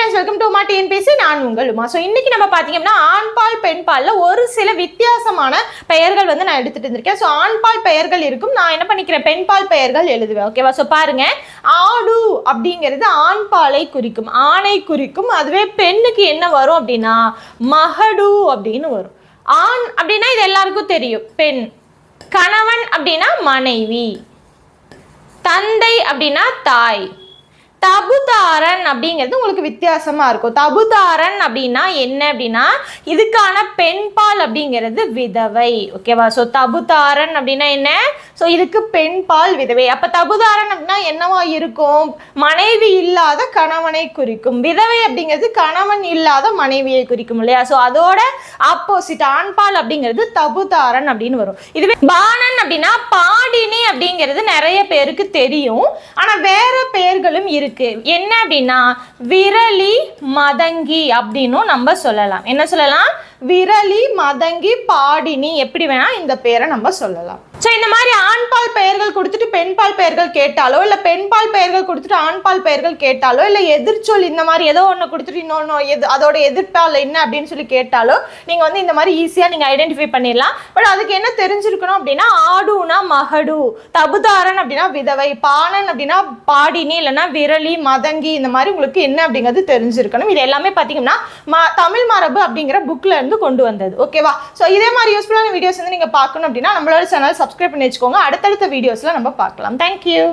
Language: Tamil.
ஃப்ரெண்ட்ஸ், வெல்கம் டு மா டிஎன்பிஎஸ்சி. நான் உங்கள் உமா. ஸோ இன்னைக்கு நம்ம பார்த்தீங்கன்னா ஆண்பால் பெண்பாலில் ஒரு சில வித்தியாசமான பெயர்கள் வந்து நான் எடுத்துட்டு இருந்திருக்கேன். ஸோ ஆண்பால் பெயர்கள் இருக்கும், நான் என்ன பண்ணிக்கிறேன் பெண்பால் பெயர்கள் எழுதுவேன். ஓகேவா? ஸோ பாருங்க, ஆடு அப்படிங்கிறது ஆண்பாலை குறிக்கும், ஆணை குறிக்கும். அதுவே பெண்ணுக்கு என்ன வரும் அப்படின்னா மகடு அப்படின்னு வரும். ஆண் அப்படின்னா இது எல்லாருக்கும் தெரியும் பெண், கணவன் அப்படின்னா மனைவி, தந்தை அப்படின்னா தாய். தபுதாரன் அப்படிங்கிறது உங்களுக்கு வித்தியாசமா இருக்கும். தபுதாரன் அப்படின்னா என்ன அப்படின்னா இதுக்கான பெண்பால் அப்படிங்கிறது விதவை. ஓகேவா? ஸோ தபுதாரன் அப்படின்னா என்ன? ஸோ இதுக்கு பெண்பால் விதவை. அப்போ தபுதாரன் அப்படின்னா என்னவா இருக்கும்? மனைவி இல்லாத கணவனை குறிக்கும். விதவை அப்படிங்கிறது கணவன் இல்லாத மனைவியை குறிக்கும் இல்லையா? ஸோ அதோட ஆப்போசிட் ஆண்பால் அப்படிங்கிறது தபுதாரன் அப்படின்னு வரும். இதுவே பாணன் அப்படின்னா பாடினி அப்படிங்கிறது நிறைய பேருக்கு தெரியும், ஆனால் வேற பெயர்களும் இருக்கு. என்ன அப்படின்னா விரலி மதங்கி அப்படின்னும் நம்ம சொல்லலாம். என்ன சொல்லலாம்? விரலி மதங்கி பாடினி, எப்படி வேணா இந்த பேரை நம்ம சொல்லலாம். ஸோ இந்த மாதிரி ஆண்பால் பெயர்கள் கொடுத்துட்டு பெண்பால் பெயர்கள் கேட்டாலோ, இல்லை பெண்பால் பெயர்கள் கொடுத்துட்டு ஆண்பால் பெயர்கள் கேட்டாலோ, இல்லை எதிர்ச்சொல் இந்த மாதிரி ஏதோ ஒன்று கொடுத்துட்டு இன்னொன்று அதோட எதிர்ப்பால் என்ன அப்படின்னு சொல்லி கேட்டாலோ நீங்கள் வந்து இந்த மாதிரி ஈஸியாக நீங்கள் ஐடென்டிஃபை பண்ணிடலாம். பட் அதுக்கு என்ன தெரிஞ்சிருக்கணும் அப்படின்னா ஆடுனா மகடு, தபுதாரன் அப்படின்னா விதவை, பாணன் அப்படின்னா பாடினி, இல்லைன்னா விரலி மதங்கி, இந்த மாதிரி உங்களுக்கு என்ன அப்படிங்கிறது தெரிஞ்சிருக்கணும். இது எல்லாமே பார்த்தீங்கன்னா தமிழ் மரபு அப்படிங்கிற புக்கில் இருந்து கொண்டு வந்தது. ஓகேவா? ஸோ இதே மாதிரி யூஸ்ஃபுல்லான வீடியோஸ் வந்து நீங்கள் பார்க்கணும் அப்படின்னா நம்மளோட சேனல் சப்ஸ்கிரைப் பண்ணி வச்சுக்கோங்க. அடுத்தடுத்த வீடியோஸில் நம்ம பார்க்கலாம். தேங்க்யூ.